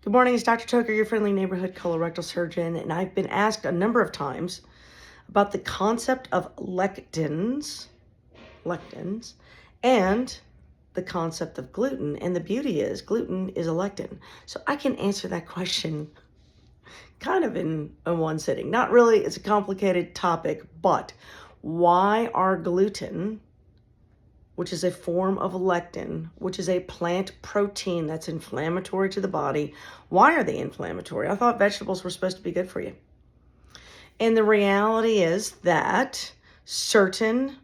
Good morning, it's Dr. Toker, your friendly neighborhood colorectal surgeon, and I've been asked a number of times about the concept of lectins, and the concept of gluten. And the beauty is, gluten is a lectin. So I can answer that question kind of in one sitting. Not really, it's a complicated topic, but why are gluten, which is a form of lectin, which is a plant protein that's inflammatory to the body. Why are they inflammatory? I thought vegetables were supposed to be good for you. And the reality is that certain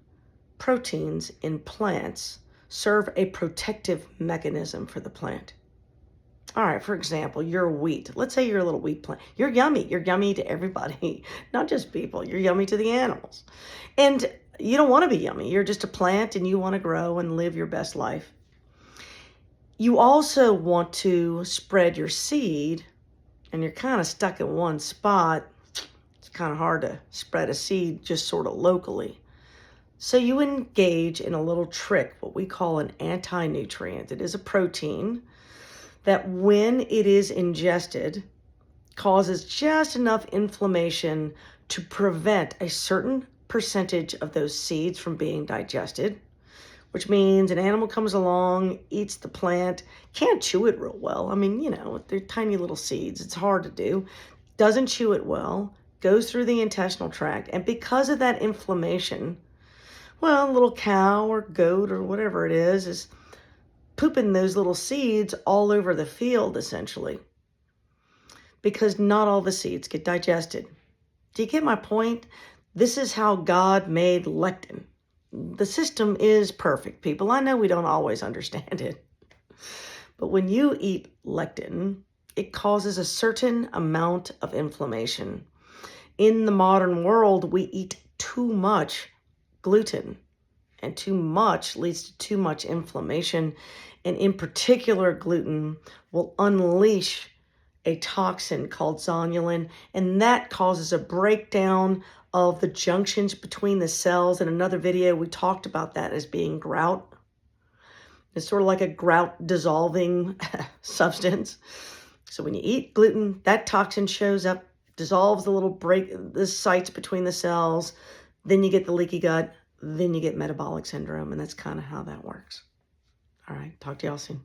proteins in plants serve a protective mechanism for the plant. All right, for example, your wheat. Let's say you're a little wheat plant. You're yummy. You're yummy to everybody, not just people. You're yummy to the animals. And you don't want to be yummy. You're just a plant and you want to grow and live your best life. You also want to spread your seed, and you're kind of stuck in one spot. It's kind of hard to spread a seed just sort of locally. So you engage in a little trick, what we call an antinutrient. It is a protein that when it is ingested causes just enough inflammation to prevent a certain percentage of those seeds from being digested, which means an animal comes along, eats the plant, can't chew it real well. I mean, they're tiny little seeds. It's hard to do. Doesn't chew it well, goes through the intestinal tract, and because of that inflammation, well, a little cow or goat or whatever it is pooping those little seeds all over the field, essentially, because not all the seeds get digested. Do you get my point? This is how God made lectin. The system is perfect, people. I know we don't always understand it. But when you eat lectin, it causes a certain amount of inflammation. In the modern world, we eat too much gluten, and too much leads to too much inflammation. And in particular, gluten will unleash a toxin called zonulin, and that causes a breakdown of the junctions between the cells. In another video, we talked about that as being grout. It's sort of like a grout dissolving substance. So when you eat gluten, that toxin shows up, dissolves the sites between the cells, then you get the leaky gut, then you get metabolic syndrome, and that's kind of how that works. All right, talk to y'all soon.